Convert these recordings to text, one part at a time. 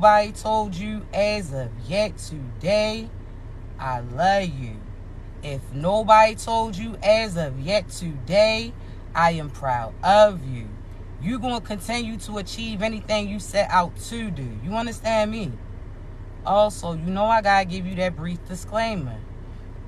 Nobody told you as of yet today, I love you. If nobody told you as of yet today, I am proud of you. You're going to continue to achieve anything you set out to do. You understand me? Also, you know I got to give you that brief disclaimer.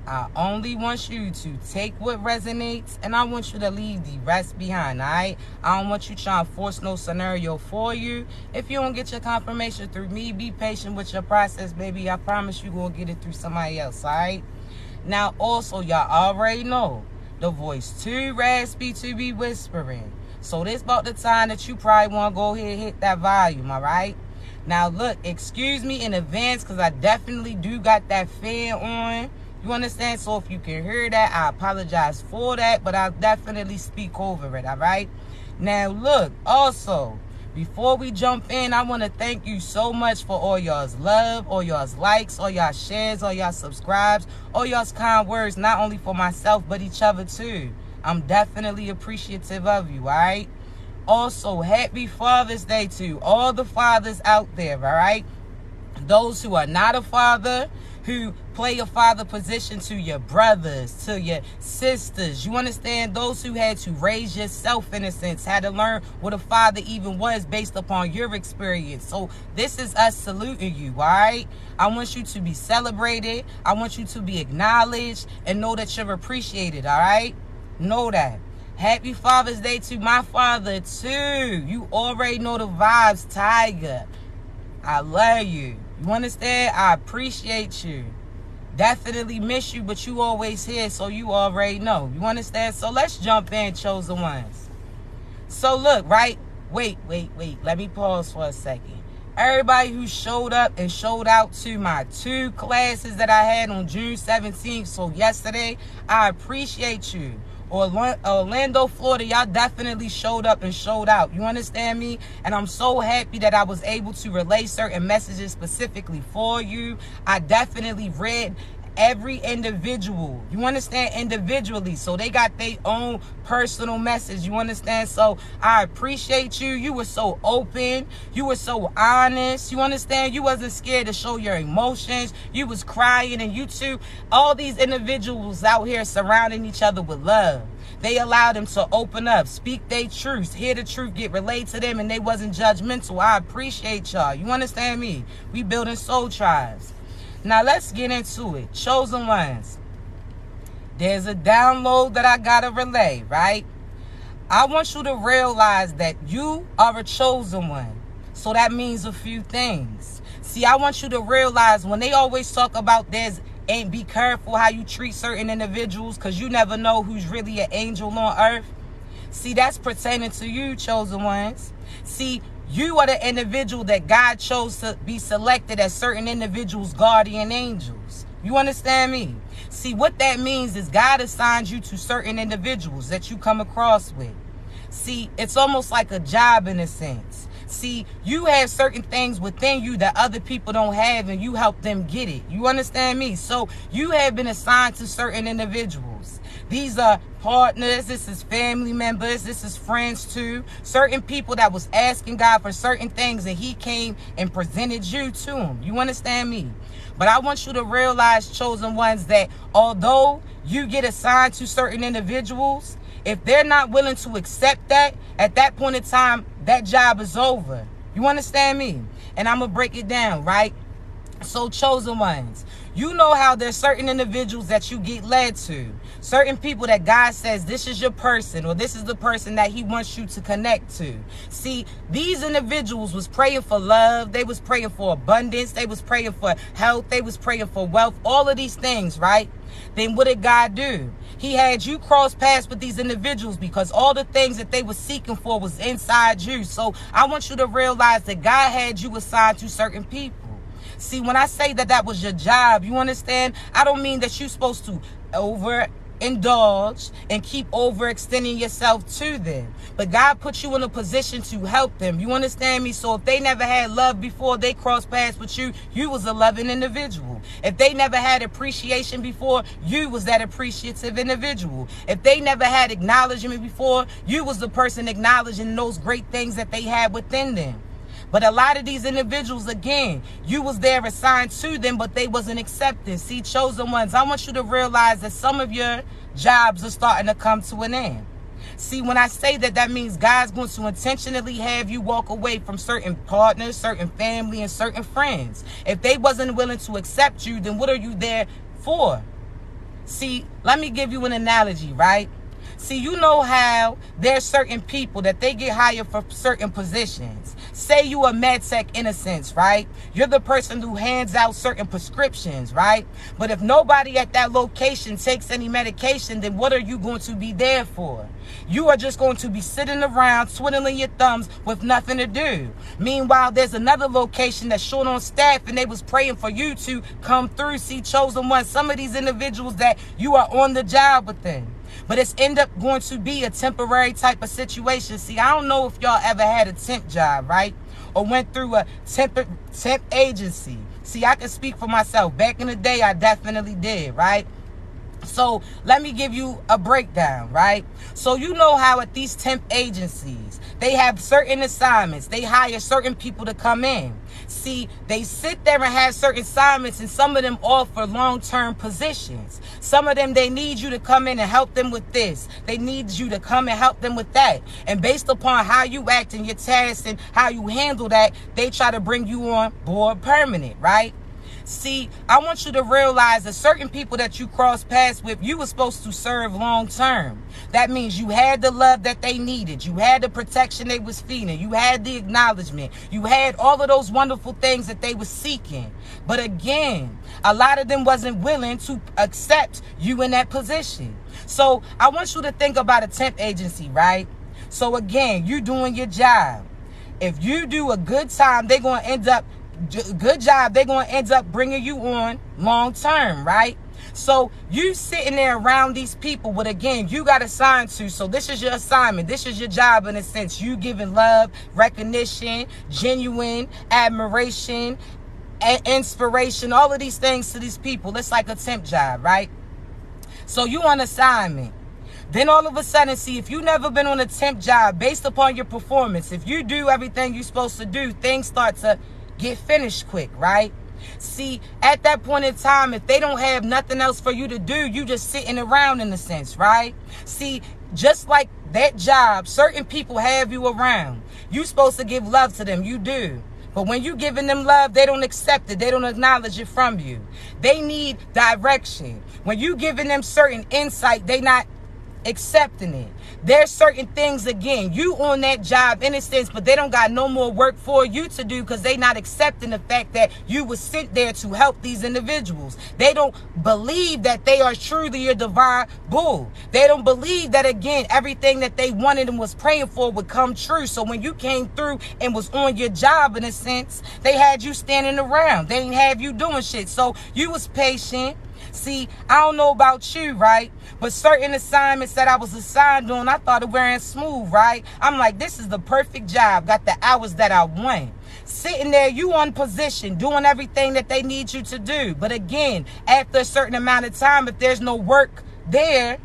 I only want you to take what resonates, and I want you to leave the rest behind, all right? I don't want you trying to force no scenario for you. If you don't get your confirmation through me, be patient with your process, baby. I promise you going to get it through somebody else, all right? Now, also, y'all already know the voice too raspy to be whispering. So this about the time that you probably want to go ahead and hit that volume, all right? Now, look, excuse me in advance because I definitely do got that fan on. You understand? So if you can hear that, I apologize for that, but I'll definitely speak over it, all right? Now, look, also, before we jump in, I want to thank you so much for all y'all's love, all y'all's likes, all y'all shares, all y'all subscribes, all y'all's kind words, not only for myself, but each other too. I'm definitely appreciative of you, all right? Also, happy Father's Day to all the fathers out there, all right? Those who are not a father, who play a father position, to your brothers, to your sisters. You understand? Those who had to raise yourself in a sense, had to learn what a father even was based upon your experience. So this is us saluting you, all right? I want you to be celebrated. I want you to be acknowledged and know that you're appreciated, all right? Know that. Happy Father's Day to my father too. You already know the vibes, Tiger. I love you. You understand? I appreciate you. Definitely miss you, but you always here, so you already know. You understand? So let's jump in, chosen ones. So look, right? Wait. Let me pause for a second. Everybody who showed up and showed out to my 2 classes that I had on June 17th, so yesterday, I appreciate you. Orlando, Florida, y'all definitely showed up and showed out. You understand me? And I'm so happy that I was able to relay certain messages specifically for you. I definitely read every individual. You understand? Individually. So they got their own personal message. You understand? So I appreciate you. You were so open. You were so honest. You understand? You wasn't scared to show your emotions. You was crying, and you too. All these individuals out here surrounding each other with love. They allowed them to open up, speak their truth, hear the truth, get relayed to them, and they wasn't judgmental. I appreciate y'all. You understand me? We building soul tribes. Now, let's get into it. Chosen ones. There's a download that I got to relay, right? I want you to realize that you are a chosen one. So that means a few things. See, I want you to realize when they always talk about and be careful how you treat certain individuals because you never know who's really an angel on earth. See, that's pertaining to you, chosen ones. See, you are the individual that God chose to be selected as certain individuals' guardian angels. You understand me? See, what that means is God assigns you to certain individuals that you come across with. See, it's almost like a job in a sense. See, you have certain things within you that other people don't have, and you help them get it. You understand me? So you have been assigned to certain individuals. These are partners, this is family members, this is friends too. Certain people that was asking God for certain things, and he came and presented you to them. You understand me? But I want you to realize, chosen ones, that although you get assigned to certain individuals, if they're not willing to accept that, at that point in time, that job is over. You understand me? And I'm going to break it down, right? So, chosen ones, you know how there's certain individuals that you get led to. Certain people that God says, this is your person, or this is the person that he wants you to connect to. See, these individuals was praying for love. They was praying for abundance. They was praying for health. They was praying for wealth. All of these things, right? Then what did God do? He had you cross paths with these individuals because all the things that they were seeking for was inside you. So I want you to realize that God had you assigned to certain people. See, when I say that was your job, you understand? I don't mean that you're supposed to overindulge and keep overextending yourself to them. But God put you in a position to help them. You understand me? So if they never had love before they crossed paths with you, you was a loving individual. If they never had appreciation before, you was that appreciative individual. If they never had acknowledgement before, you was the person acknowledging those great things that they had within them. But a lot of these individuals, again, you was there assigned to them, but they wasn't accepted. See, chosen ones, I want you to realize that some of your jobs are starting to come to an end. See, when I say that, that means God's going to intentionally have you walk away from certain partners, certain family, and certain friends. If they wasn't willing to accept you, then what are you there for? See, let me give you an analogy, right? See, you know how there's certain people that they get hired for certain positions. Say you a med tech in a sense, right? You're the person who hands out certain prescriptions, right? But if nobody at that location takes any medication, then what are you going to be there for? You are just going to be sitting around twiddling your thumbs with nothing to do. Meanwhile, there's another location that's short on staff and they was praying for you to come through. See, chosen one, some of these individuals that you are on the job with them. But it's end up going to be a temporary type of situation. See, I don't know if y'all ever had a temp job, right? Or went through a temp agency. See, I can speak for myself. Back in the day, I definitely did, right? So let me give you a breakdown, right? So you know how at these temp agencies, they have certain assignments. They hire certain people to come in. See, they sit there and have certain assignments, and some of them offer long-term positions. Some of them, they need you to come in and help them with this. They need you to come and help them with that. And based upon how you act in your tasks and how you handle that, they try to bring you on board permanent, right? See, I want you to realize that certain people that you cross paths with, you were supposed to serve long term. That means you had the love that they needed. You had the protection they was feeling. You had the acknowledgement. You had all of those wonderful things that they were seeking. But again, a lot of them wasn't willing to accept you in that position. So I want you to think about a temp agency, right? So again, you doing your job. If you do a good time, they're going to end up they're going to end up bringing you on long term, right? So you sitting there around these people, but again, you got assigned to. So this is your assignment. This is your job in a sense. You giving love, recognition, genuine admiration, inspiration, all of these things to these people. It's like a temp job, right? So you on assignment. Then all of a sudden, see, if you've never been on a temp job, based upon your performance, if you do everything you're supposed to do, things start to get finished quick, right? See, at that point in time, if they don't have nothing else for you to do, you just sitting around in a sense, right? See, just like that job, certain people have you around. You supposed to give love to them. You do. But when you giving them love, they don't accept it. They don't acknowledge it from you. They need direction. When you giving them certain insight, they not accepting it. There's certain things, again, you on that job in a sense, but they don't got no more work for you to do because they not accepting the fact that you was sent there to help these individuals. They don't believe that they are truly your divine bull. They don't believe that, again, everything that they wanted and was praying for would come true. So when you came through and was on your job in a sense, they had you standing around. They didn't have you doing shit. So you was patient. See, I don't know about you, right? But certain assignments that I was assigned on, I thought it ran smooth, right? I'm like, this is the perfect job. Got the hours that I want. Sitting there, you on position, doing everything that they need you to do. But again, after a certain amount of time, if there's no work there,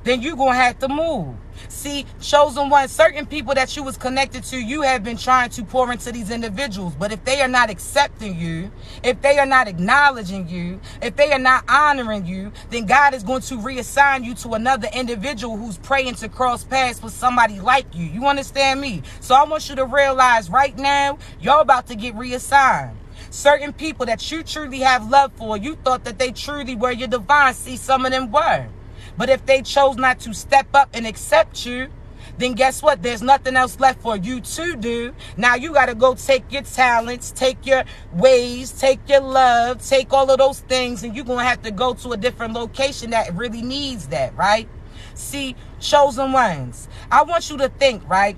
then you're going to have to move. See, chosen one, certain people that you was connected to, you have been trying to pour into these individuals. But if they are not accepting you, if they are not acknowledging you, if they are not honoring you, then God is going to reassign you to another individual who's praying to cross paths with somebody like you. You understand me? So I want you to realize right now, y'all about to get reassigned. Certain people that you truly have love for, you thought that they truly were your divine. See, some of them were. But if they chose not to step up and accept you, then guess what? There's nothing else left for you to do. Now you got to go take your talents, take your ways, take your love, take all of those things, and you're going to have to go to a different location that really needs that, right? See, chosen ones, I want you to think, right?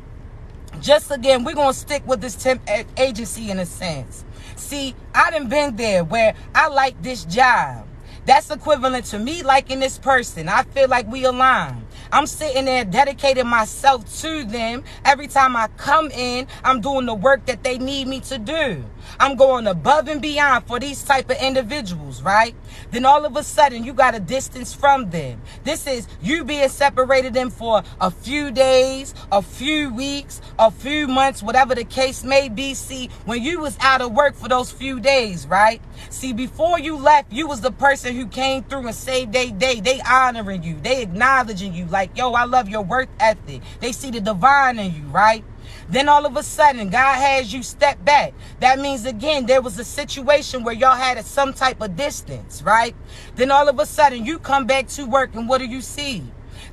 Just again, we're going to stick with this temp agency in a sense. See, I done been there where I like this job. That's equivalent to me liking this person. I feel like we align. I'm sitting there dedicating myself to them. Every time I come in, I'm doing the work that they need me to do. I'm going above and beyond for these type of individuals, right? Then all of a sudden, you got a distance from them. This is you being separated them for a few days, a few weeks, a few months, whatever the case may be. See, when you was out of work for those few days, right? See, before you left, you was the person who came through and saved their day. They honoring you. They acknowledging you like, yo, I love your work ethic. They see the divine in you, right? Then all of a sudden, God has you step back. That means, again, there was a situation where y'all had some type of distance, right? Then all of a sudden, you come back to work, and what do you see?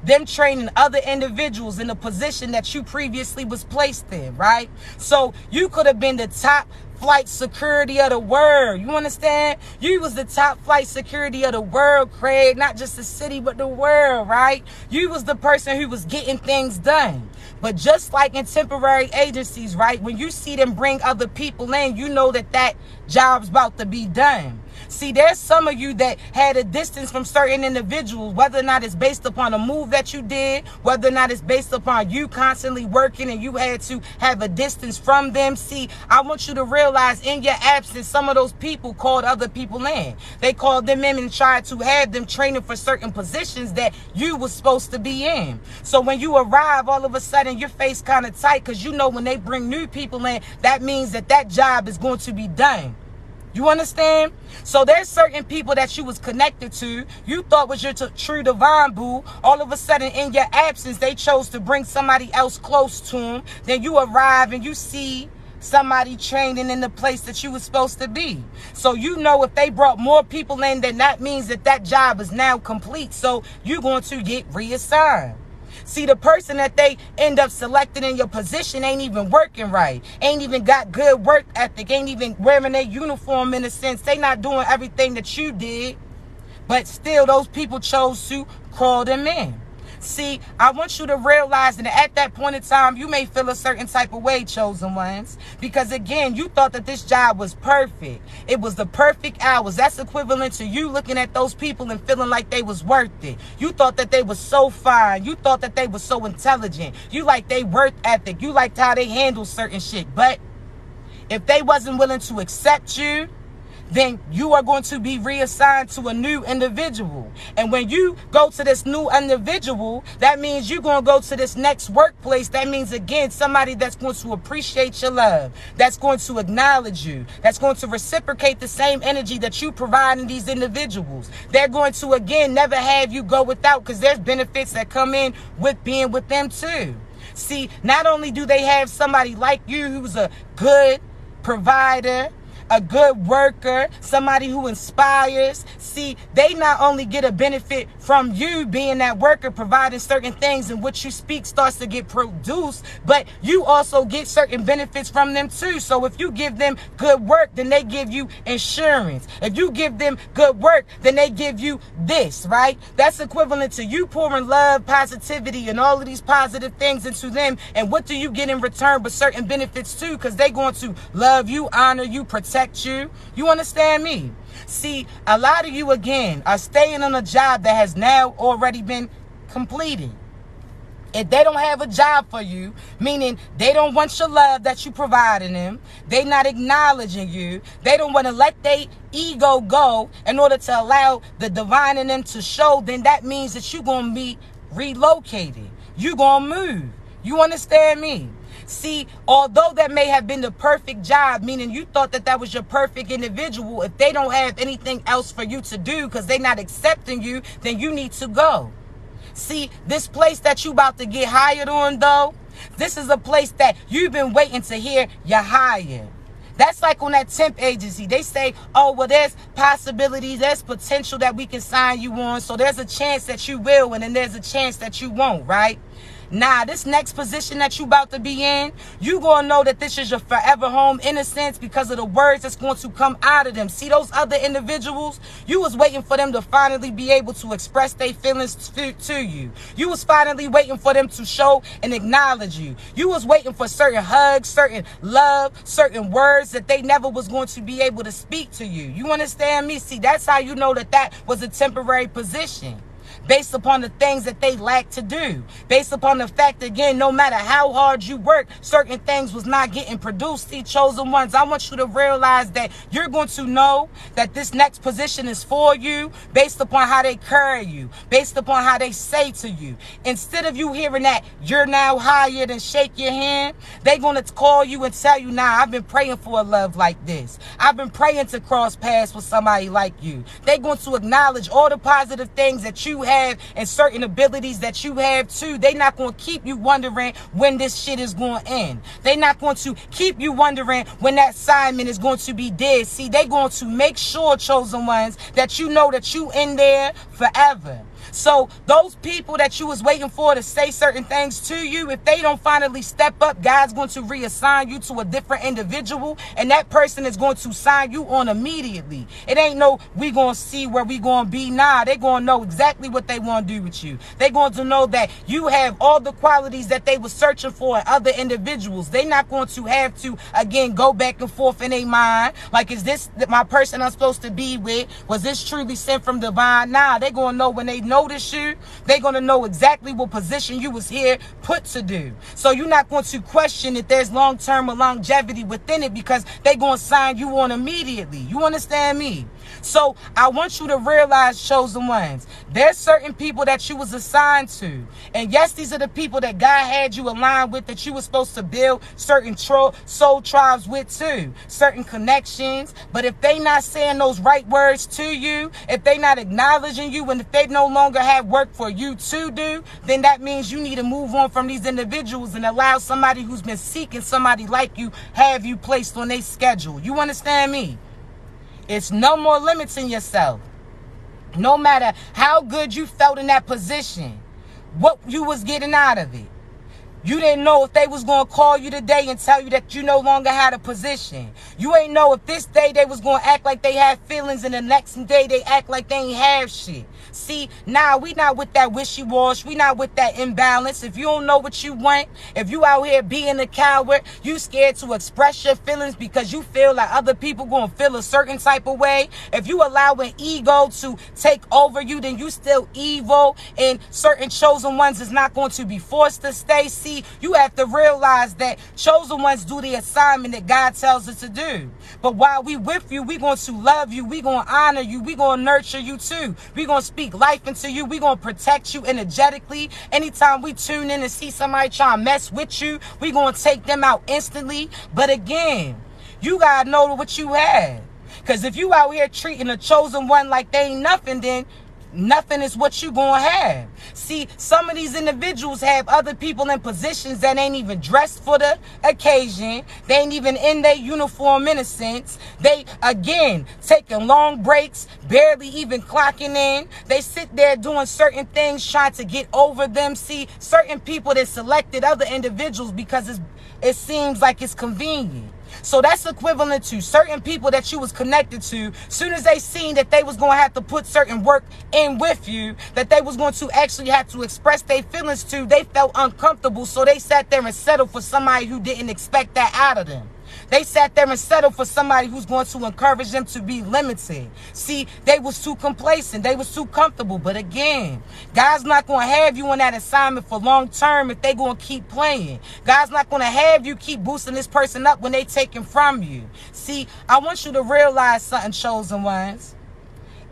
Them training other individuals in a position that you previously was placed in, right? So you could have been the top flight security of the world. You understand? You was the top flight security of the world, Craig. Not just the city, but the world, right? You was the person who was getting things done. But just like in temporary agencies, right? When you see them bring other people in, you know that that job's about to be done. See, there's some of you that had a distance from certain individuals, whether or not it's based upon a move that you did, whether or not it's based upon you constantly working and you had to have a distance from them. See, I want you to realize in your absence, some of those people called other people in. They called them in and tried to have them training for certain positions that you was supposed to be in. So when you arrive, all of a sudden your face kind of tight because you know when they bring new people in, that means that that job is going to be done. You understand? So there's certain people that you was connected to, you thought was your true divine boo. All of a sudden, in your absence, they chose to bring somebody else close to them. Then you arrive and you see somebody training in the place that you was supposed to be. So you know if they brought more people in, then that means that that job is now complete. So you're going to get reassigned. See, the person that they end up selecting in your position ain't even working right. Ain't even got good work ethic. Ain't even wearing their uniform in a sense. They not doing everything that you did. But still, those people chose to call them in. See, I want you to realize that at that point in time, you may feel a certain type of way, chosen ones. Because again, you thought that this job was perfect. It was the perfect hours. That's equivalent to you looking at those people and feeling like they was worth it. You thought that they was so fine. You thought that they was so intelligent. You like they work ethic. You liked how they handle certain shit. But if they wasn't willing to accept you, then you are going to be reassigned to a new individual. And when you go to this new individual, that means you're going to go to this next workplace. That means, again, somebody that's going to appreciate your love, that's going to acknowledge you, that's going to reciprocate the same energy that you provide in these individuals. They're going to, again, never have you go without, because there's benefits that come in with being with them too. See, not only do they have somebody like you who's a good provider, a good worker, somebody who inspires. See, they not only get a benefit from you being that worker, providing certain things, and what you speak starts to get produced, but you also get certain benefits from them too. So if you give them good work, then they give you insurance. If you give them good work, then they give you this, right? That's equivalent to you pouring love, positivity, and all of these positive things into them. And what do you get in return but certain benefits too? Because they're going to love you, honor you, protect you. You understand me? See, a lot of you, again, are staying on a job that has now already been completed. If they don't have a job for you, meaning they don't want your love that you providing them, they not acknowledging you, they don't want to let their ego go in order to allow the divine in them to show, then that means that you're going to be relocated. You're going to move. You understand me? See, although that may have been the perfect job, meaning you thought that that was your perfect individual, if they don't have anything else for you to do because they're not accepting you, then you need to go. See, this place that you about to get hired on, though, this is a place that you've been waiting to hear you're hired. That's like on that temp agency. They say, oh, well, there's possibilities, there's potential that we can sign you on. So there's a chance that you will, and then there's a chance that you won't, right? Nah, this next position that you about to be in, you gonna know that this is your forever home in a sense because of the words that's going to come out of them. See, those other individuals, you was waiting for them to finally be able to express their feelings to you. You was finally waiting for them to show and acknowledge you. You was waiting for certain hugs, certain love, certain words that they never was going to be able to speak to you. You understand me? See, that's how you know that that was a temporary position. based upon the things that they lack to do, based upon the fact, again, no matter how hard you work, certain things was not getting produced. See, chosen ones, I want you to realize that you're going to know that this next position is for you based upon how they carry you, based upon how they say to you. Instead of you hearing that you're now hired and shake your hand, they're going to call you and tell you, nah, I've been praying for a love like this. I've been praying to cross paths with somebody like you. They're going to acknowledge all the positive things that you have and certain abilities that you have too. They're not going to keep you wondering when this shit is going to end. They're not going to keep you wondering when that assignment is going to be dead. See, they're going to make sure, chosen ones, that you know that you in there forever. So those people that you was waiting for to say certain things to you, if they don't finally step up, God's going to reassign you to a different individual, and that person is going to sign you on immediately. It ain't no, we going to see where we going to be. Nah, they're going to know exactly what they want to do with you. They're going to know that you have all the qualities that they were searching for in other individuals. They're not going to have to, again, go back and forth in their mind. Like, is this my person I'm supposed to be with? Was this truly sent from divine? Nah, they're going to know when they notice you, they're going to know exactly what position you was here put to do. So you're not going to question if there's long-term or longevity within it, because they're going to sign you on immediately. You understand me? So I want you to realize, chosen ones, there's certain people that you was assigned to. And yes, these are the people that God had you aligned with, that you were supposed to build certain soul tribes with too, certain connections. But if they not saying those right words to you, if they not acknowledging you, and if they no longer have work for you to do, then that means you need to move on from these individuals and allow somebody who's been seeking somebody like you have you placed on their schedule. You understand me? It's no more limiting yourself. No matter how good you felt in that position, what you was getting out of it. You didn't know if they was going to call you today and tell you that you no longer had a position. You ain't know if this day they was going to act like they had feelings and the next day they act like they ain't have shit. See, now we not with that wishy-wash. We not with that imbalance. If you don't know what you want, if you out here being a coward, you scared to express your feelings because you feel like other people going to feel a certain type of way. If you allowing ego to take over you, then you still evil, and certain chosen ones is not going to be forced to stay. See, you have to realize that chosen ones do the assignment that God tells us to do. But while we with you, we going to love you. We going to honor you. We going to nurture you too. We going to speak life into you. We going to protect you energetically. Anytime we tune in and see somebody trying to mess with you, we going to take them out instantly. But again, you got to know what you have. Because if you out here treating a chosen one like they ain't nothing, then nothing is what you gonna have. See, some of these individuals have other people in positions that ain't even dressed for the occasion. They ain't even in their uniform, in a sense. They, again, taking long breaks, barely even clocking in. They sit there doing certain things, trying to get over them. See, certain people that selected other individuals because it seems like it's convenient. So that's equivalent to certain people that you was connected to. Soon as they seen that they was going to have to put certain work in with you, that they was going to actually have to express their feelings to, they felt uncomfortable. So they sat there and settled for somebody who didn't expect that out of them. They sat there and settled for somebody who's going to encourage them to be limited. See, they was too complacent. They was too comfortable. But again, God's not going to have you on that assignment for long term if they going to keep playing. God's not going to have you keep boosting this person up when they taking from you. See, I want you to realize something, chosen ones.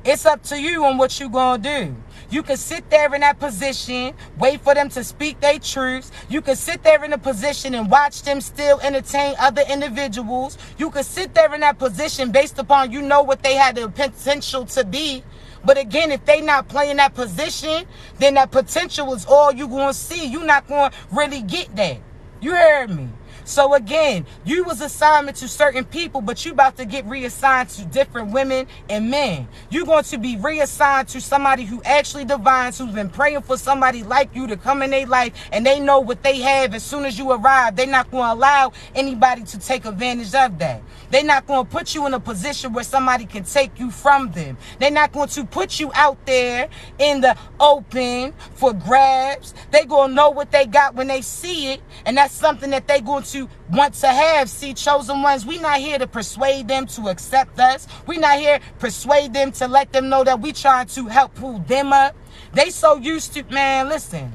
It's up to you on what you going to do. You can sit there in that position, wait for them to speak their truths. You can sit there in a position and watch them still entertain other individuals. You can sit there in that position based upon you know what they had the potential to be. But again, if they not playing that position, then that potential is all you going to see. You're not going to really get that. You heard me? So again, you was assigned to certain people, but you about to get reassigned to different women and men. You're going to be reassigned to somebody who actually divines, who's been praying for somebody like you to come in their life, and they know what they have. As soon as you arrive, they're not going to allow anybody to take advantage of that. They're not going to put you in a position where somebody can take you from them. They're not going to put you out there in the open for grabs. They're going to know what they got when they see it, and that's something that they're going to to want to have. See, chosen ones, we not here to persuade them to accept us. We not here to persuade them to let them know that we trying to help pull them up. They so used to, man, listen.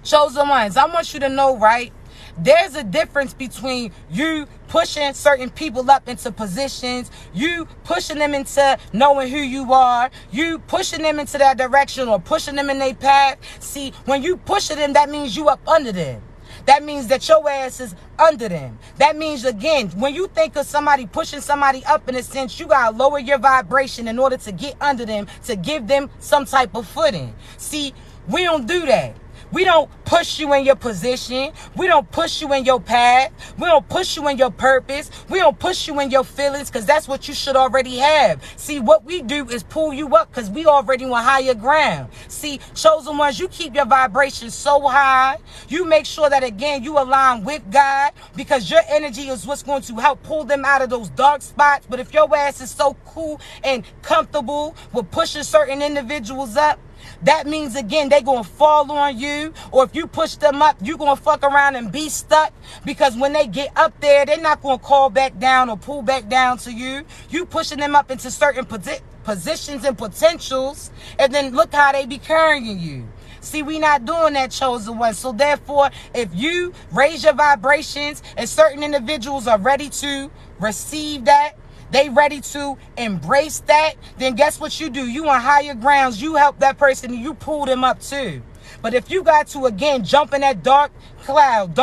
Chosen ones, I want you to know, right? There's a difference between you pushing certain people up into positions, you pushing them into knowing who you are, you pushing them into that direction or pushing them in their path. See, when you pushing them, that means you up under them. That means that your ass is under them. That means, again, when you think of somebody pushing somebody up in a sense, you got to lower your vibration in order to get under them, to give them some type of footing. See, we don't do that. We don't push you in your position. We don't push you in your path. We don't push you in your purpose. We don't push you in your feelings, because that's what you should already have. See, what we do is pull you up because we already on higher ground. See, chosen ones, you keep your vibration so high. You make sure that, again, you align with God, because your energy is what's going to help pull them out of those dark spots. But if your ass is so cool and comfortable with pushing certain individuals up, that means, again, they going to fall on you. Or if you push them up, you going to fuck around and be stuck. Because when they get up there, they're not going to call back down or pull back down to you. You pushing them up into certain positions and potentials. And then look how they be carrying you. See, we not doing that, chosen one. So therefore, if you raise your vibrations and certain individuals are ready to receive that, they ready to embrace that, then guess what you do? You on higher grounds. You help that person and you pull them up too. But if you got to, again, jump in that dark cloud,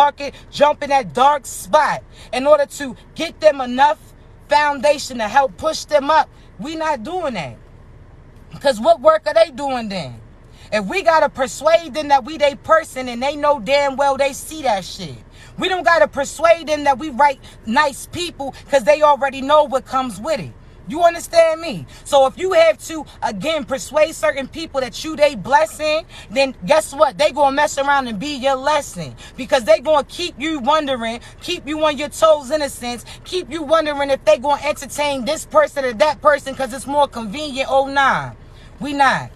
jump in that dark spot in order to get them enough foundation to help push them up, we not doing that. Because what work are they doing then? If we got to persuade them that we they person and they know damn well they see that shit. We don't got to persuade them that we right nice people, because they already know what comes with it. You understand me? So if you have to, again, persuade certain people that you they blessing, then guess what? They going to mess around and be your lesson, because they going to keep you wondering, keep you on your toes in a sense, keep you wondering if they going to entertain this person or that person because it's more convenient. Oh, nah, we not.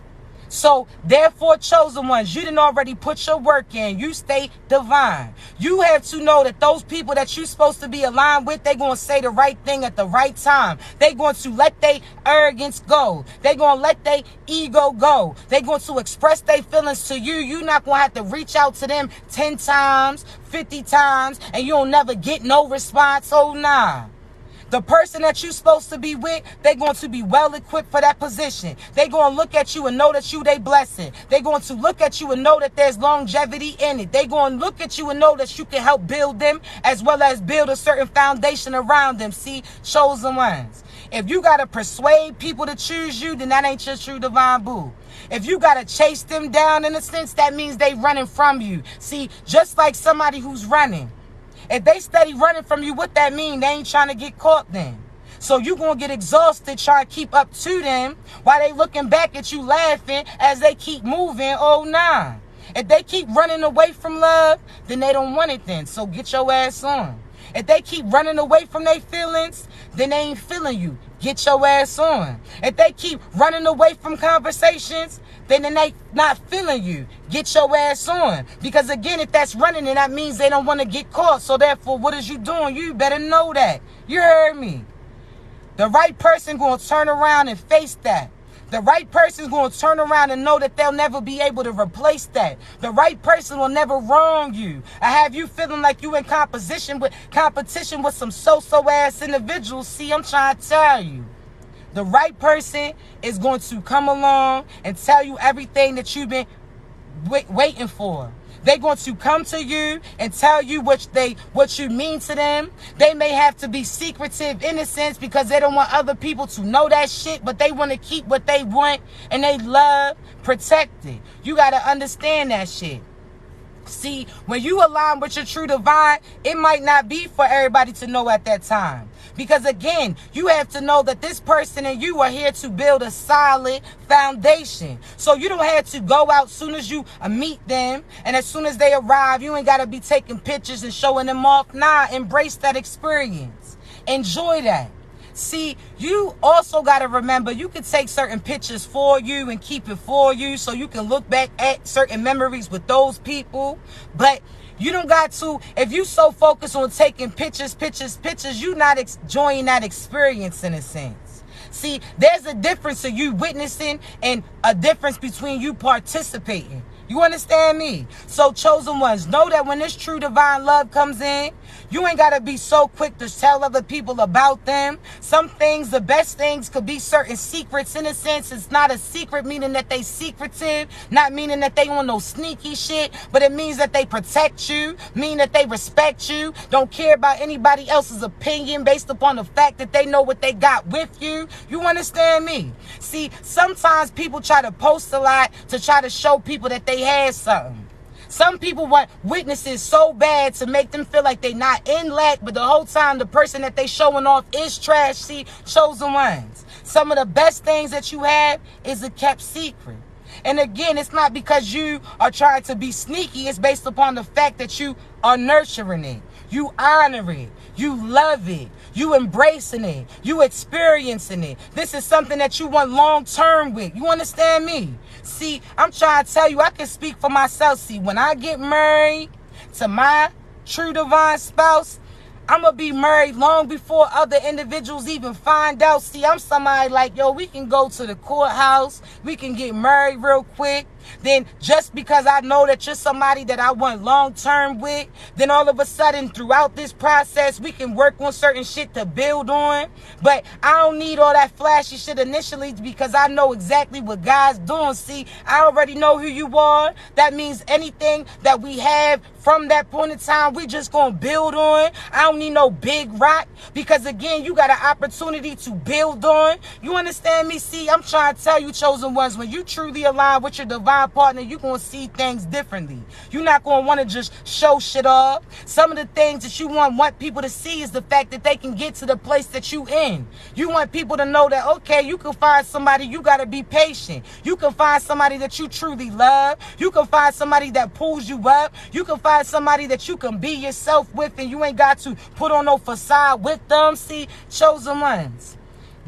So, therefore, chosen ones, you didn't already put your work in. You stay divine. You have to know that those people that you're supposed to be aligned with, they're going to say the right thing at the right time. They're going to let their arrogance go. They're going to let their ego go. They're going to express their feelings to you. You're not going to have to reach out to them 10 times, 50 times, and you'll never get no response. Oh, nah. The person that you're supposed to be with, they're going to be well equipped for that position. They're going to look at you and know that you they blessing. They're going to look at you and know that there's longevity in it. They're going to look at you and know that you can help build them as well as build a certain foundation around them. See, chosen ones. If you got to persuade people to choose you, then that ain't your true divine boo. If you got to chase them down in a sense, that means they running from you. See, just like somebody who's running. If they steady running from you, what that mean? They ain't trying to get caught then. So you going to get exhausted trying to keep up to them while they looking back at you laughing as they keep moving. Oh, nah. If they keep running away from love, then they don't want it then. So get your ass on. If they keep running away from their feelings, then they ain't feeling you. Get your ass on. If they keep running away from conversations, then they not feeling you. Get your ass on. Because again, if that's running, then that means they don't want to get caught. So therefore, what is you doing? You better know that. You heard me. The right person going to turn around and face that. The right person is going to turn around and know that they'll never be able to replace that. The right person will never wrong you. I have you feeling like you in competition with some so-so ass individuals. See, I'm trying to tell you. The right person is going to come along and tell you everything that you've been waiting for. They're going to come to you and tell you what you mean to them. They may have to be secretive in a sense because they don't want other people to know that shit, but they want to keep what they want and they love protected. You got to understand that shit. See, when you align with your true divine, it might not be for everybody to know at that time. Because again, you have to know that this person and you are here to build a solid foundation. So you don't have to go out soon as you meet them. And as soon as they arrive, you ain't got to be taking pictures and showing them off. Nah, embrace that experience. Enjoy that. See, you also got to remember you can take certain pictures for you and keep it for you so you can look back at certain memories with those people. But You don't got to, if you so focused on taking pictures, you not enjoying that experience in a sense. See, there's a difference of you witnessing and a difference between you participating. You understand me? So chosen ones, know that when this true divine love comes in, you ain't got to be so quick to tell other people about them. Some things, the best things could be certain secrets. In a sense, it's not a secret, meaning that they secretive, not meaning that they on no sneaky shit, but it means that they protect you, mean that they respect you, don't care about anybody else's opinion based upon the fact that they know what they got with you. You understand me? See, sometimes people try to post a lot to try to show people that they had something. Some people want witnesses so bad to make them feel like they not in lack, but the whole time the person that they showing off is trash. See, chosen ones, some of the best things that you have is a kept secret. And again, it's not because you are trying to be sneaky. It's based upon the fact that you are nurturing it. You honor it. You love it. You embracing it. You experiencing it. This is something that you want long term with. You understand me? See, I'm trying to tell you, I can speak for myself. See, when I get married to my true divine spouse, I'm going to be married long before other individuals even find out. See, I'm somebody like, yo, we can go to the courthouse. We can get married real quick. Then just because I know that you're somebody that I want long term with, then all of a sudden throughout this process, we can work on certain shit to build on. But I don't need all that flashy shit initially because I know exactly what God's doing. See, I already know who you are. That means anything that we have from that point in time, we just gonna build on. I don't need no big rock because again, you got an opportunity to build on. You understand me? See, I'm trying to tell you, chosen ones, when you truly align with your divine partner, you're going to see things differently. You're not going to want to just show shit off. Some of the things that you want people to see is the fact that they can get to the place that you in. You want people to know that, okay, you can find somebody, you got to be patient. You can find somebody that you truly love. You can find somebody that pulls you up. You can find somebody that you can be yourself with and you ain't got to put on no facade with them. See, chosen ones,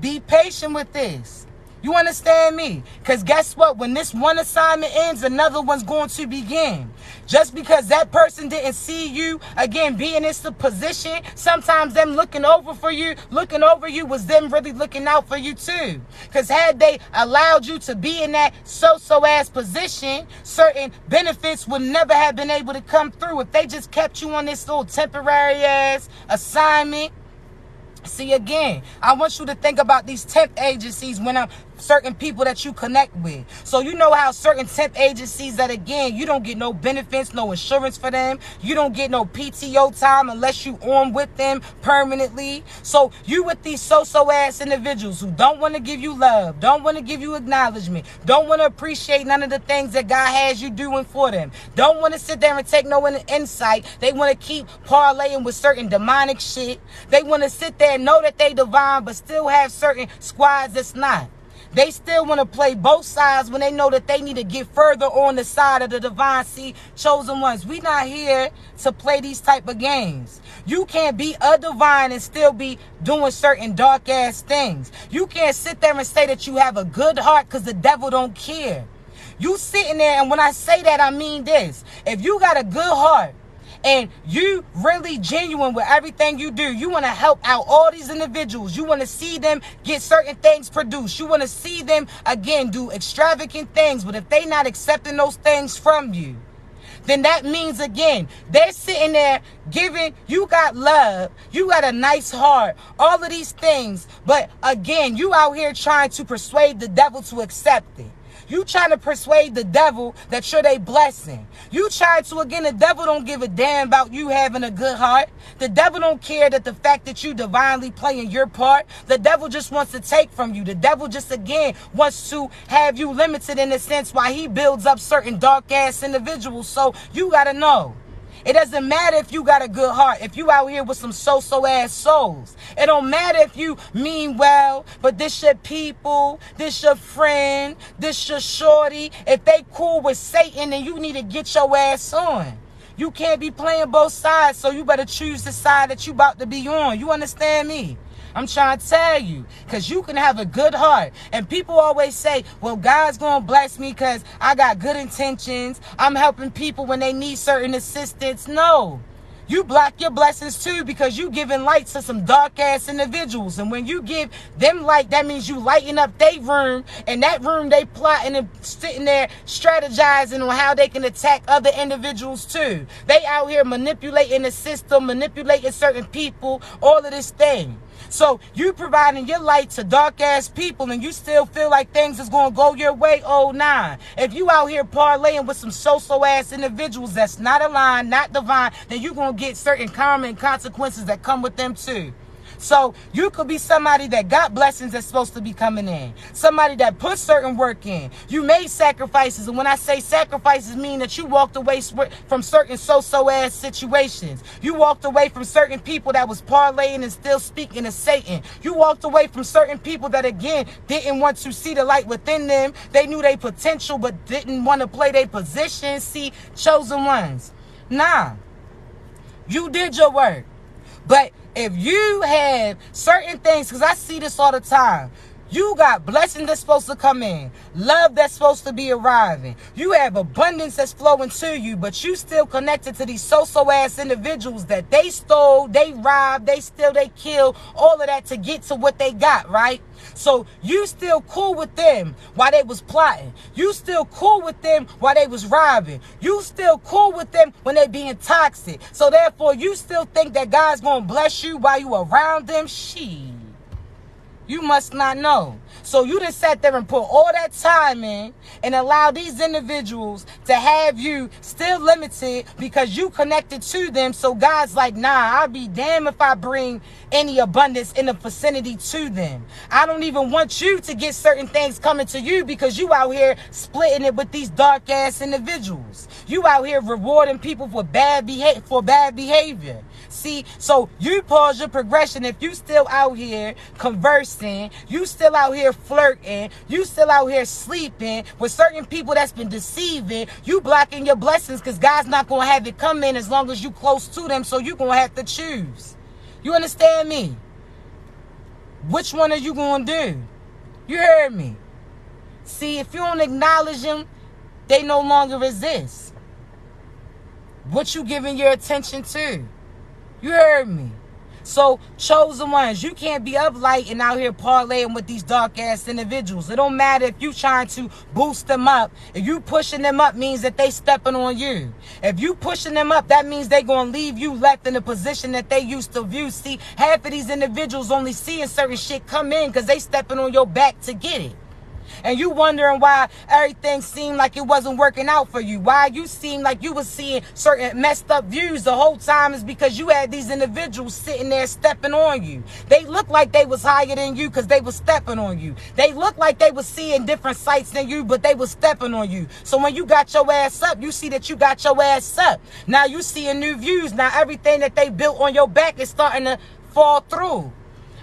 be patient with this. You understand me? Because guess what? When this one assignment ends, another one's going to begin. Just because that person didn't see you, again, being in this position, sometimes them looking over you was them really looking out for you too. Because had they allowed you to be in that so-ass position, certain benefits would never have been able to come through. If they just kept you on this little temporary ass assignment. See, again, I want you to think about these temp agencies when I'm certain people that you connect with. So you know how certain temp agencies that, again, you don't get no benefits, no insurance for them. You don't get no PTO time unless you on with them permanently. So you with these so-ass individuals who don't want to give you love, don't want to give you acknowledgement, don't want to appreciate none of the things that God has you doing for them, don't want to sit there and take no insight. They want to keep parlaying with certain demonic shit. They want to sit there and know that they divine but still have certain squads that's not. They still want to play both sides when they know that they need to get further on the side of the divine. See, chosen ones, we not here to play these type of games. You can't be a divine and still be doing certain dark ass things. You can't sit there and say that you have a good heart because the devil don't care. You sitting there, and when I say that, I mean this. If you got a good heart, and you really genuine with everything you do, you want to help out all these individuals. You want to see them get certain things produced. You want to see them, again, do extravagant things. But if they not accepting those things from you, then that means, again, they're sitting there giving, you got love, you got a nice heart, all of these things. But again, you out here trying to persuade the devil to accept it. You trying to persuade the devil that you're their blessing. You try to, again, the devil don't give a damn about you having a good heart. The devil don't care that the fact that you divinely playing your part. The devil just wants to take from you. The devil just, again, wants to have you limited in a sense while he builds up certain dark-ass individuals. So you got to know. It doesn't matter if you got a good heart. If you out here with some so-ass souls. It don't matter if you mean well, but this your people, this your friend, this your shorty. If they cool with Satan, then you need to get your ass on. You can't be playing both sides, so you better choose the side that you about to be on. You understand me? I'm trying to tell you, because you can have a good heart. And people always say, well, God's going to bless me because I got good intentions. I'm helping people when they need certain assistance. No. You block your blessings too, because you giving light to some dark ass individuals. And when you give them light, that means you lighten up their room. And that room they plotting and sitting there strategizing on how they can attack other individuals too. They out here manipulating the system, manipulating certain people, all of this thing. So you providing your light to dark ass people and you still feel like things is going to go your way? Oh, nah. If you out here parlaying with some so-so ass individuals that's not aligned, not divine, then you going to get certain karma and consequences that come with them too. So you could be somebody that got blessings that's supposed to be coming in. Somebody that put certain work in. You made sacrifices. And when I say sacrifices, mean that you walked away from certain so-so ass situations. You walked away from certain people that was parlaying and still speaking to Satan. You walked away from certain people that, again, didn't want to see the light within them. They knew their potential but didn't want to play their position. See, chosen ones. Nah. You did your work. But if you have certain things, because I see this all the time, you got blessings that's supposed to come in, love that's supposed to be arriving. You have abundance that's flowing to you, but you still connected to these so-so ass individuals that they stole, they robbed, they steal, they kill, all of that to get to what they got, right? So you still cool with them while they was plotting. You still cool with them while they was robbing. You still cool with them when they being toxic. So therefore, you still think that God's going to bless you while you around them? She. You must not know. So you just sat there and put all that time in and allow these individuals to have you still limited because you connected to them. So God's like, nah, I'll be damned if I bring any abundance in the vicinity to them. I don't even want you to get certain things coming to you because you out here splitting it with these dark ass individuals. You out here rewarding people for bad behavior. See, so you pause your progression if you still out here conversing, you still out here flirting, you still out here sleeping with certain people that's been deceiving, you blocking your blessings because God's not going to have it come in as long as you close to them, so you're going to have to choose. You understand me? Which one are you going to do? You heard me. See, if you don't acknowledge them, they no longer exist. What you giving your attention to? You heard me. So, chosen ones, you can't be of light and out here parlaying with these dark-ass individuals. It don't matter if you trying to boost them up. If you pushing them up means that they stepping on you. If you pushing them up, that means they going to leave you left in the position that they used to view. See, half of these individuals only seeing certain shit come in because they stepping on your back to get it. And you wondering why everything seemed like it wasn't working out for you. Why you seemed like you was seeing certain messed up views the whole time is because you had these individuals sitting there stepping on you. They looked like they was higher than you because they was stepping on you. They looked like they was seeing different sights than you, but they was stepping on you. So when you got your ass up, you see that you got your ass up. Now you seeing new views. Now everything that they built on your back is starting to fall through.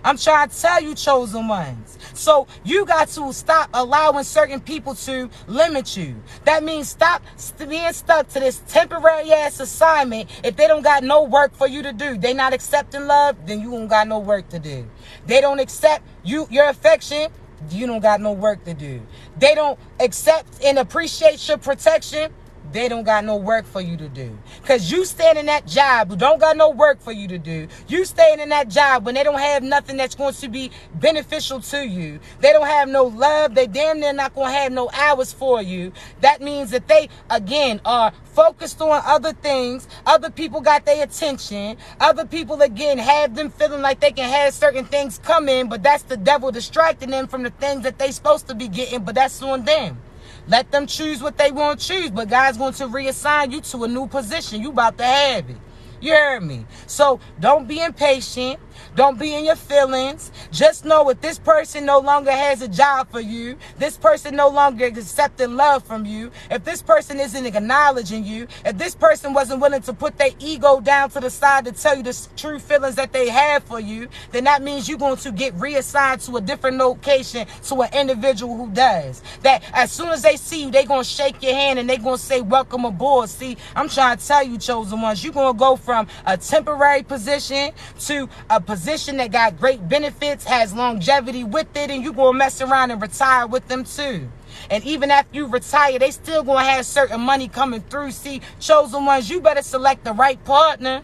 I'm trying to tell you, chosen ones. So you got to stop allowing certain people to limit you. That means stop being stuck to this temporary ass assignment if they don't got no work for you to do. They not accepting love, then you don't got no work to do. They don't accept your affection, you don't got no work to do. They don't accept and appreciate your protection, they don't got no work for you to do. Because you stand in that job who don't got no work for you to do. You staying in that job when they don't have nothing that's going to be beneficial to you. They don't have no love. They damn near not going to have no hours for you. That means that they, again, are focused on other things. Other people got their attention. Other people, again, have them feeling like they can have certain things come in, but that's the devil distracting them from the things that they supposed to be getting, but that's on them. Let them choose what they want to choose, but God's going to reassign you to a new position. You about to have it. You heard me? So don't be impatient. Don't be in your feelings. Just know if this person no longer has a job for you, this person no longer accepting love from you, if this person isn't acknowledging you, if this person wasn't willing to put their ego down to the side to tell you the true feelings that they have for you, then that means you're going to get reassigned to a different location to an individual who does. That as soon as they see you, they're going to shake your hand and they're going to say, welcome aboard. See, I'm trying to tell you, chosen ones, you're going to go from a temporary position to a position that got great benefits, has longevity with it, and you gonna mess around and retire with them too. And even after you retire, they still gonna have certain money coming through. See, chosen ones, you better select the right partner.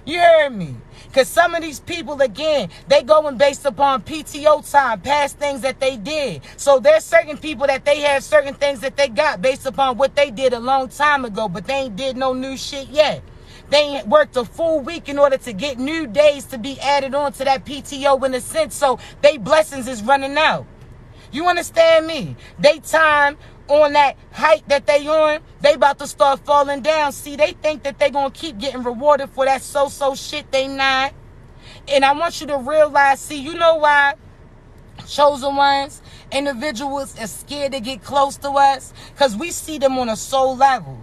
You heard me? Because some of these people, again, they going based upon PTO time, past things that they did. So there's certain people that they have certain things that they got based upon what they did a long time ago, but they ain't did no new shit yet. They ain't worked a full week in order to get new days to be added on to that PTO in a sense. So they blessings is running out. You understand me? They time on that height that they on, they about to start falling down. See, they think that they gonna keep getting rewarded for that so-so shit. They not. And I want you to realize, see, you know why chosen ones, individuals are scared to get close to us? Because we see them on a soul level.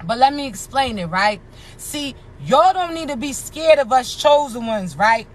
But let me explain it, right? See, y'all don't need to be scared of us chosen ones, right?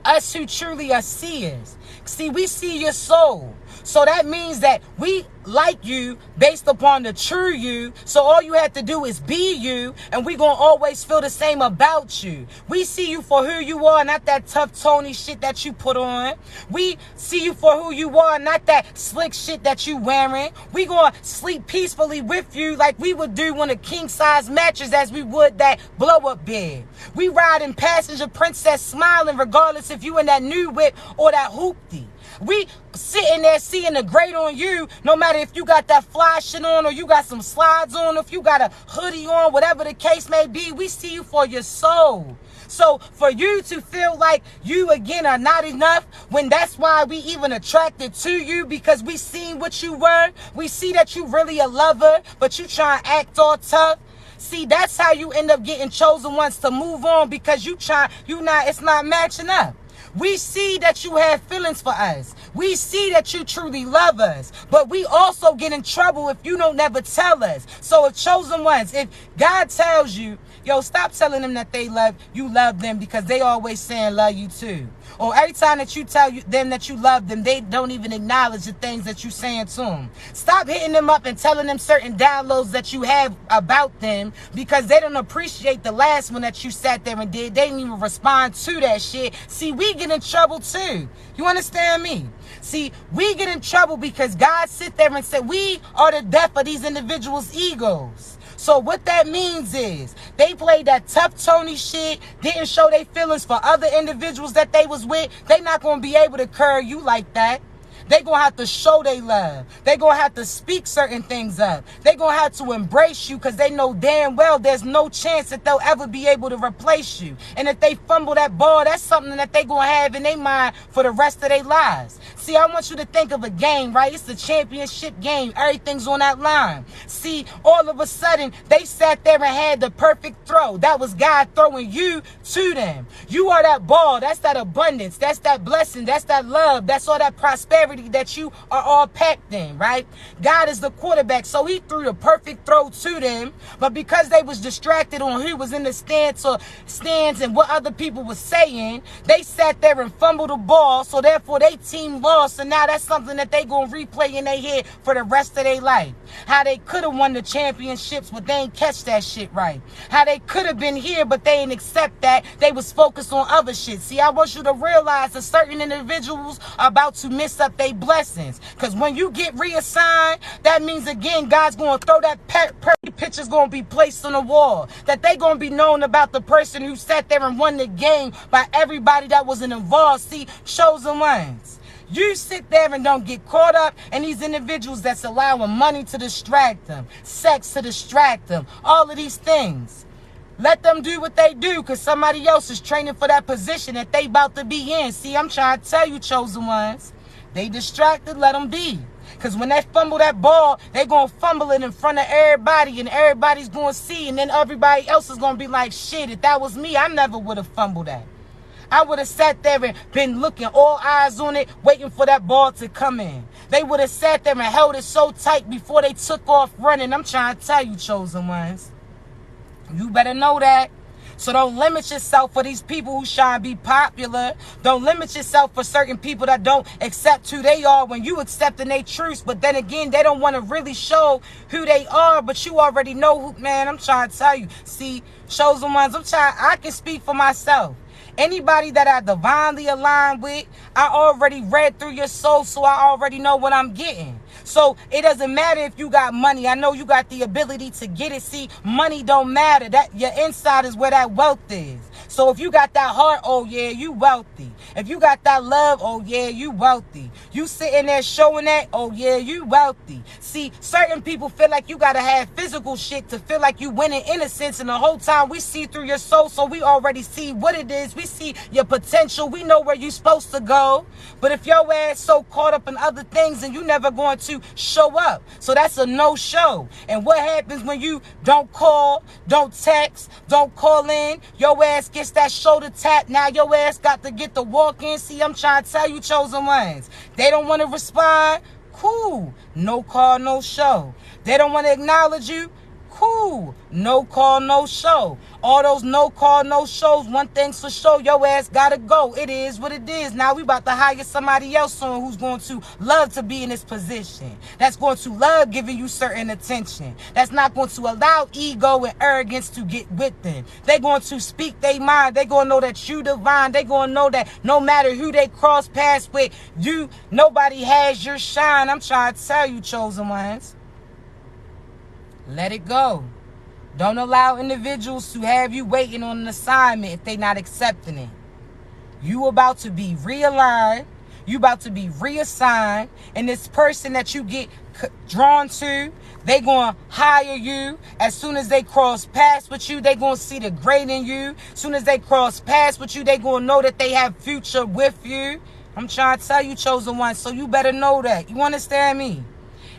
Us who truly are seers. See, we see your soul. So that means that we like you based upon the true you. So all you have to do is be you, and we gonna always feel the same about you. We see you for who you are, not that tough Tony shit that you put on. We see you for who you are, not that slick shit that you wearing. We gonna sleep peacefully with you like we would do on a king size mattress as we would that blow up bed. We ride in passenger princess smiling regardless if you in that new whip or that hoopty. We sitting there seeing the great on you, no matter if you got that fly shit on or you got some slides on, if you got a hoodie on, whatever the case may be, we see you for your soul. So for you to feel like you again are not enough, when that's why we even attracted to you, because we seen what you were. We see that you really a lover, but you try and act all tough. See, that's how you end up getting chosen ones to move on, because it's not matching up. We see that you have feelings for us. We see that you truly love us. But we also get in trouble if you don't never tell us. So if chosen ones, if God tells you, yo, stop telling them that you love them, because they always saying love you too. Or every time that you tell them that you love them, they don't even acknowledge the things that you saying to them. Stop hitting them up and telling them certain downloads that you have about them, because they don't appreciate the last one that you sat there and did. They didn't even respond to that shit. See, we get in trouble too. You understand me? See, we get in trouble because God sit there and said we are the death of these individuals' egos. So what that means is they played that tough Tony shit, didn't show their feelings for other individuals that they was with. They not going to be able to curb you like that. They going to have to show they love. They going to have to speak certain things up. They going to have to embrace you, because they know damn well there's no chance that they'll ever be able to replace you. And if they fumble that ball, that's something that they going to have in their mind for the rest of their lives. See, I want you to think of a game, right? It's a championship game. Everything's on that line. See, all of a sudden, they sat there and had the perfect throw. That was God throwing you to them. You are that ball. That's that abundance. That's that blessing. That's that love. That's all that prosperity that you are all packed in, right? God is the quarterback, so he threw the perfect throw to them, but because they was distracted on who was in the stands and what other people was saying, they sat there and fumbled the ball, so therefore they team lost, and now that's something that they gonna replay in their head for the rest of their life. How they could have won the championships, but they ain't catch that shit right. How they could have been here, but they ain't accept that. They was focused on other shit. See, I want you to realize that certain individuals are about to miss up their blessings, because when you get reassigned, that means again God's going to throw that picture's going to be placed on the wall, that they going to be known about the person who sat there and won the game by everybody that wasn't involved. See, chosen ones, you sit there and don't get caught up in these individuals that's allowing money to distract them, sex to distract them, all of these things. Let them do what they do, because somebody else is training for that position that they about to be in. See, I'm trying to tell you, chosen ones, they distracted, let them be. Because when they fumble that ball, they going to fumble it in front of everybody, and everybody's going to see, and then everybody else is going to be like, shit, if that was me, I never would have fumbled that. I would have sat there and been looking, all eyes on it, waiting for that ball to come in. They would have sat there and held it so tight before they took off running. I'm trying to tell you, chosen ones, you better know that. So don't limit yourself for these people who try to be popular. Don't limit yourself for certain people that don't accept who they are when you accepting their truths. But then again, they don't want to really show who they are, but you already know who. Man, I'm trying to tell you. See, chosen ones, I can speak for myself. Anybody that I divinely align with, I already read through your soul, so I already know what I'm getting. So it doesn't matter if you got money. I know you got the ability to get it. See, money don't matter. That your inside is where that wealth is. So if you got that heart, oh yeah, you wealthy. If you got that love, oh yeah, you wealthy. You sitting there showing that, oh yeah, you wealthy. See, certain people feel like you gotta have physical shit to feel like you winning innocence, and the whole time we see through your soul, so we already see what it is. We see your potential. We know where you're supposed to go. But if your ass so caught up in other things, and you never going to show up, so that's a no-show. And what happens when you don't call, don't text, don't call in? Your ass gets that shoulder tap. Now your ass got to get the walk in. See, I'm trying to tell you, chosen ones. They don't want to respond. Cool. No call, no show. They don't want to acknowledge you. Cool. No call, no show. All those no call, no shows, one thing's for sure, your ass gotta go. It is what it is. Now we about to hire somebody else on who's going to love to be in this position. That's going to love giving you certain attention. That's not going to allow ego and arrogance to get with them. They're going to speak their mind. They're going to know that you divine. They're going to know that no matter who they cross paths with, you, nobody has your shine. I'm trying to tell you, chosen ones. Let it go. Don't allow individuals to have you waiting on an assignment if they're not accepting it. You about to be realigned. You about to be reassigned. And this person that you get drawn to, they going to hire you. As soon as they cross paths with you, they going to see the great in you. As soon as they cross paths with you, they going to know that they have future with you. I'm trying to tell you, chosen one, so you better know that. You understand me?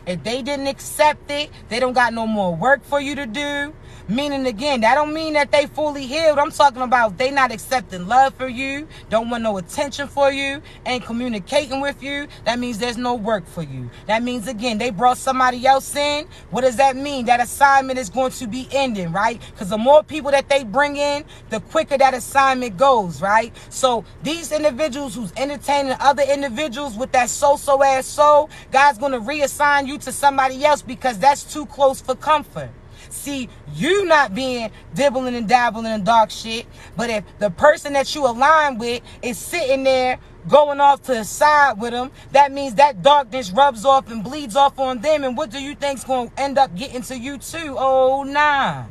If they didn't accept it, they don't got no more work for you to do. Meaning, again, that don't mean that they fully healed. I'm talking about they not accepting love for you, don't want no attention for you, ain't communicating with you. That means there's no work for you. That means, again, they brought somebody else in. What does that mean? That assignment is going to be ending, right? Because the more people that they bring in, the quicker that assignment goes, right? So these individuals who's entertaining other individuals with that so-so ass soul, God's going to reassign you to somebody else because that's too close for comfort. See, you not being dibbling and dabbling in dark shit, but if the person that you align with is sitting there going off to the side with them, that means that darkness rubs off and bleeds off on them. And what do you think's going to end up getting to you too? Oh, nah,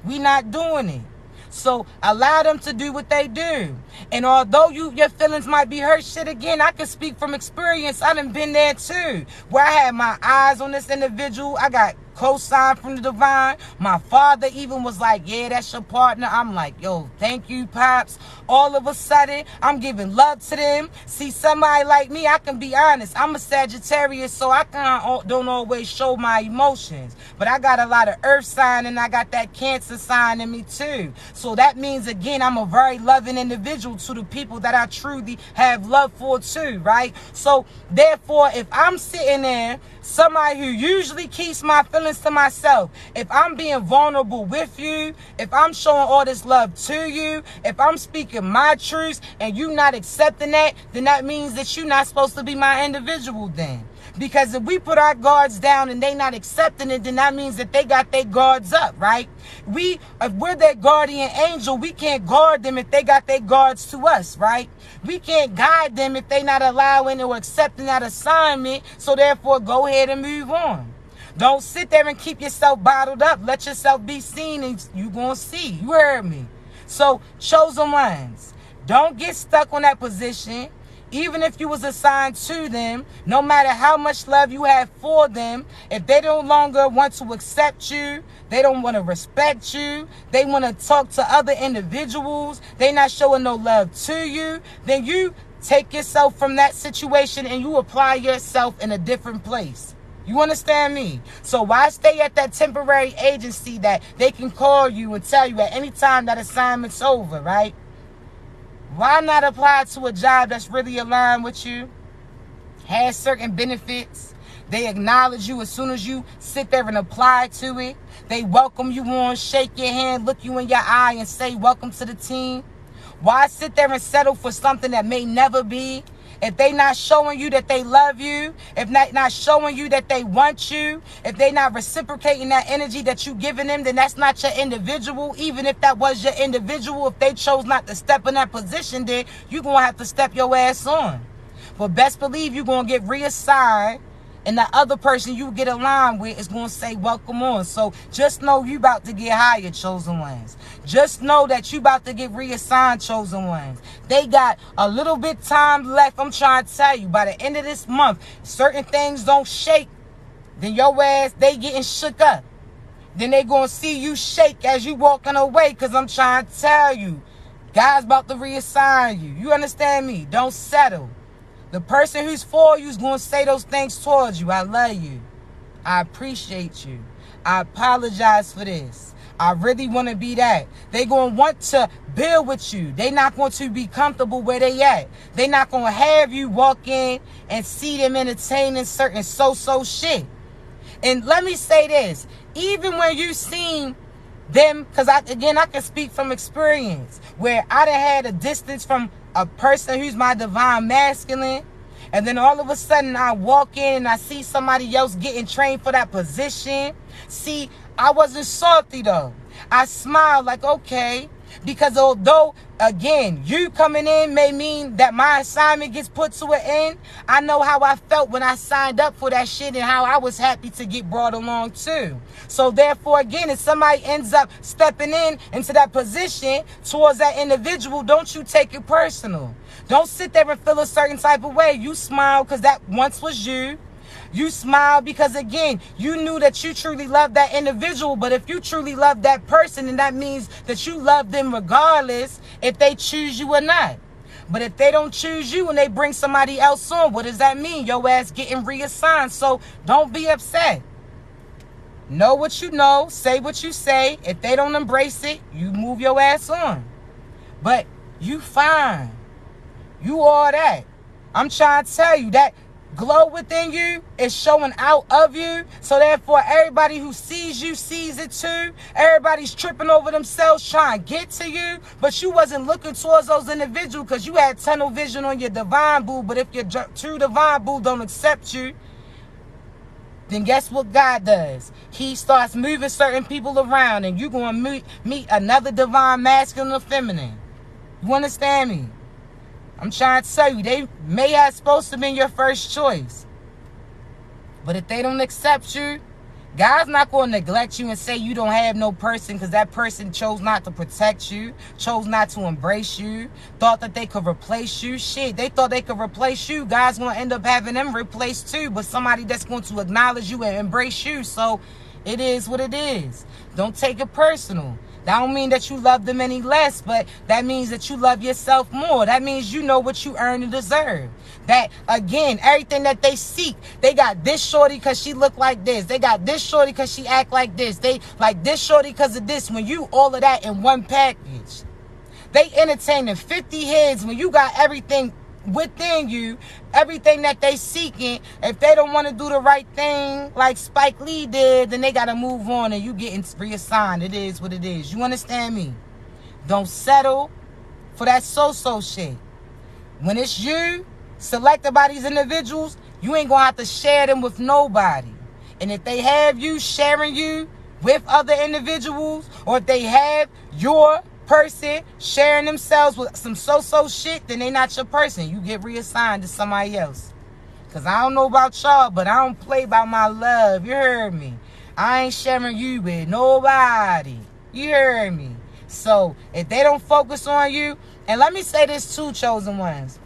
we not doing it. So allow them to do what they do. And although your feelings might be hurt, shit, again, I can speak from experience. I done been there too, where I had my eyes on this individual. I got co-signed from the divine. My father even was like, yeah, that's your partner. I'm like, yo, thank you, Pops. All of a sudden, I'm giving love to them. See, somebody like me, I can be honest. I'm a Sagittarius, so I don't always show my emotions. But I got a lot of earth sign, and I got that Cancer sign in me too. So that means, again, I'm a very loving individual to the people that I truly have love for too, right? So therefore, if I'm sitting there, somebody who usually keeps my feelings to myself, if I'm being vulnerable with you, if I'm showing all this love to you, if I'm speaking my truths and you not accepting that, then that means that you're not supposed to be my individual then. Because if we put our guards down and they not accepting it, then that means that they got their guards up, right? If we're their guardian angel, we can't guard them if they got their guards to us, right? We can't guide them if they not allowing or accepting that assignment. So therefore, go ahead and move on. Don't sit there and keep yourself bottled up. Let yourself be seen and you're going to see. You heard me. So, chosen ones, don't get stuck on that position. Even if you was assigned to them, no matter how much love you have for them, if they no longer want to accept you, they don't want to respect you, they want to talk to other individuals, they not showing no love to you, then you take yourself from that situation and you apply yourself in a different place. You understand me? So why stay at that temporary agency that they can call you and tell you at any time that assignment's over, right? Why not apply to a job that's really aligned with you, has certain benefits? They acknowledge you as soon as you sit there and apply to it. They welcome you on, shake your hand, look you in your eye and say, welcome to the team. Why sit there and settle for something that may never be? if they not showing you that they love you, if not showing you that they want you, if they not reciprocating that energy that you giving them, then that's not your individual. Even if that was your individual, if they chose not to step in that position, then you're going to have to step your ass on. But best believe you're going to get reassigned, and the other person you get aligned with is going to say, welcome on. So just know you about to get higher, chosen ones. Just know that you about to get reassigned, chosen ones. They got a little bit time left. I'm trying to tell you, by the end of this month, certain things don't shake. Then your ass, they getting shook up. Then they going to see you shake as you walking away, because I'm trying to tell you, God's about to reassign you. You understand me? Don't settle. The person who's for you is going to say those things towards you. I love you. I appreciate you. I apologize for this. I really want to be that. They're going to want to build with you. They're not going to be comfortable where they at. They're not going to have you walk in and see them entertaining certain so-so shit. And let me say this. Even when you seen them, because I can speak from experience, where I done had a distance from a person who's my divine masculine, and then all of a sudden I walk in and I see somebody else getting trained for that position. See, I wasn't salty though. I smiled like, okay, because although, again, you coming in may mean that my assignment gets put to an end, I know how I felt when I signed up for that shit and how I was happy to get brought along too. So therefore, again, if somebody ends up stepping into that position towards that individual, don't you take it personal. Don't sit there and feel a certain type of way. You smile because that once was you. You smile because, again, you knew that you truly loved that individual. But if you truly love that person, then that means that you love them regardless if they choose you or not. But if they don't choose you and they bring somebody else on, what does that mean? Your ass getting reassigned. So don't be upset. Know what you know. Say what you say. If they don't embrace it, you move your ass on. But you fine. You all that. I'm trying to tell you that glow within you is showing out of you. So therefore, everybody who sees you sees it too. Everybody's tripping over themselves trying to get to you, but you wasn't looking towards those individuals because you had tunnel vision on your divine boo. But if your true divine boo don't accept you, then guess what God does? He starts moving certain people around, and you're going to meet another divine masculine or feminine. You understand me? I'm trying to tell you, they may have supposed to be your first choice. But if they don't accept you, God's not going to neglect you and say you don't have no person because that person chose not to protect you, chose not to embrace you, thought that they could replace you. Shit, they thought they could replace you. God's going to end up having them replaced too, but somebody that's going to acknowledge you and embrace you. So it is what it is. Don't take it personal. That don't mean that you love them any less, but that means that you love yourself more. That means you know what you earn and deserve. That, again, everything that they seek, they got this shorty because she look like this. They got this shorty because she act like this. They like this shorty because of this. When you all of that in one package, they entertaining 50 heads when you got everything within you, everything that they seeking. If they don't want to do the right thing like Spike Lee did, then they got to move on and you getting reassigned. It is what it is. You understand me? Don't settle for that so-so shit. When it's you, selected by these individuals, you ain't going to have to share them with nobody. And if they have you sharing you with other individuals, or if they have your person sharing themselves with some so-so shit, then they not your person. You get reassigned to somebody else. Because I don't know about y'all, but I don't play by my love. You heard me? I ain't sharing you with nobody. You heard me? So if they don't focus on you, and let me say this too, chosen ones.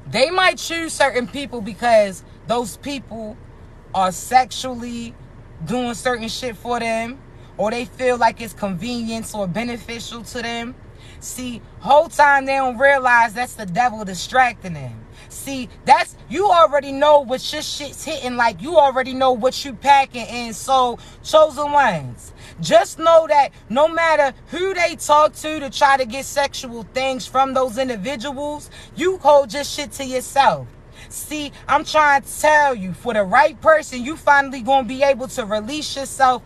They might choose certain people because those people are sexually doing certain shit for them, or they feel like it's convenience or beneficial to them. See, whole time they don't realize that's the devil distracting them. See, that's, you already know what your shit's hitting like. You already know what you packing in. So, chosen ones, just know that no matter who they talk to try to get sexual things from those individuals, you hold your shit to yourself. See, I'm trying to tell you, for the right person, you finally gonna be able to release yourself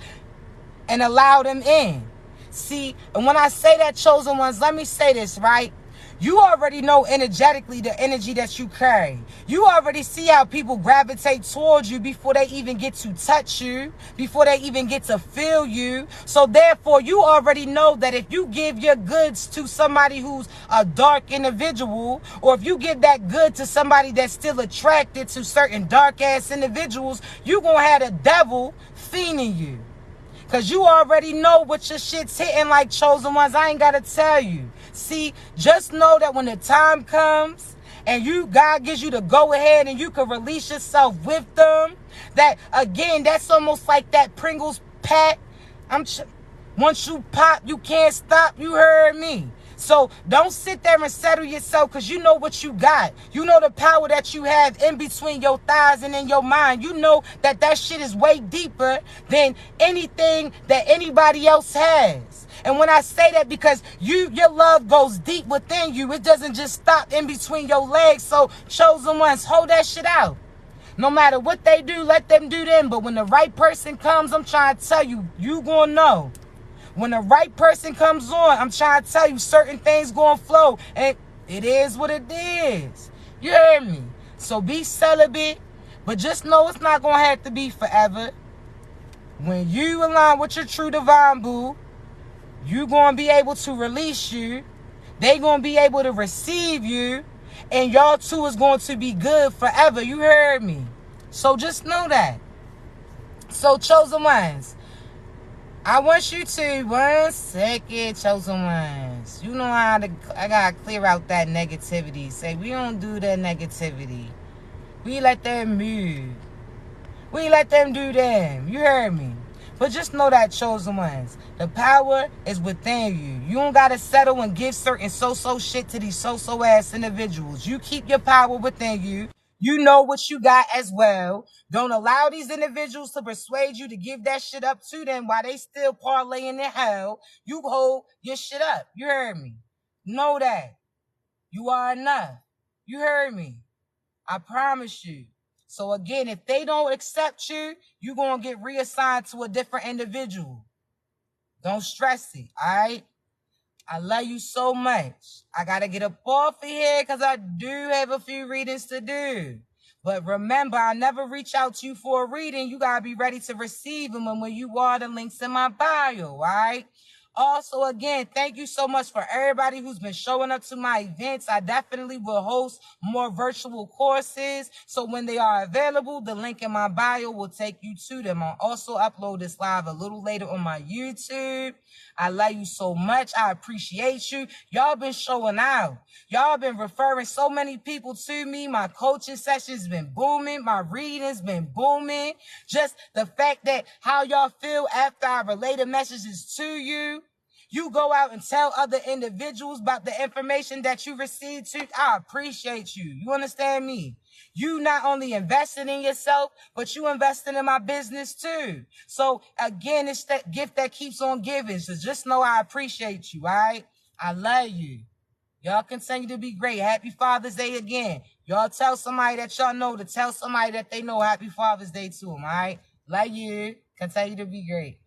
and allow them in. See, and when I say that, chosen ones, let me say this, right? You already know energetically the energy that you carry. You already see how people gravitate towards you before they even get to touch you, before they even get to feel you. So therefore, you already know that if you give your goods to somebody who's a dark individual, or if you give that good to somebody that's still attracted to certain dark-ass individuals, you gonna have the devil fiending you. Because you already know what your shit's hitting like, chosen ones. I ain't got to tell you. See, just know that when the time comes and God gives you to go ahead and you can release yourself with them, that, again, that's almost like that Pringles pack. Once you pop, you can't stop. You heard me. So don't sit there and settle yourself, because you know what you got. You know the power that you have in between your thighs and in your mind. You know that that shit is way deeper than anything that anybody else has. And when I say that, because your love goes deep within you. It doesn't just stop in between your legs. So chosen ones, hold that shit out. No matter what they do, let them do them. But when the right person comes, I'm trying to tell you, you gonna know. When the right person comes on, I'm trying to tell you, certain things gonna flow. And it is what it is. You heard me? So be celibate, but just know it's not gonna have to be forever. When you align with your true divine boo, you gonna be able to release you. They gonna be able to receive you. And y'all two is going to be good forever. You heard me? So just know that. So chosen ones, I want you to, 1 second, chosen ones. You know how I gotta clear out that negativity. Say, we don't do that negativity. We let them move. We let them do them. You heard me? But just know that, chosen ones, the power is within you. You don't gotta settle and give certain so-so shit to these so-so ass individuals. You keep your power within you. You know what you got as well. Don't allow these individuals to persuade you to give that shit up to them while they still parlaying in hell. You hold your shit up. You heard me? Know that. You are enough. You heard me? I promise you. So again, if they don't accept you, you're going to get reassigned to a different individual. Don't stress it, all right? I love you so much. I got to get up off of here because I do have a few readings to do. But remember, I never reach out to you for a reading. You got to be ready to receive them. And when you are, the link's in my bio, all right? Also, again, thank you so much for everybody who's been showing up to my events. I definitely will host more virtual courses. So when they are available, the link in my bio will take you to them. I'll also upload this live a little later on my YouTube. I love you so much. I appreciate you. Y'all been showing out. Y'all been referring so many people to me. My coaching sessions been booming. My readings been booming. Just the fact that how y'all feel after I relay the messages to you. You go out and tell other individuals about the information that you received too. I appreciate you. You understand me? You not only invested in yourself, but you invested in my business too. So again, it's that gift that keeps on giving. So just know I appreciate you, all right? I love you. Y'all continue to be great. Happy Father's Day again. Y'all tell somebody that y'all know to tell somebody that they know Happy Father's Day to them, all right? Love you. Continue to be great.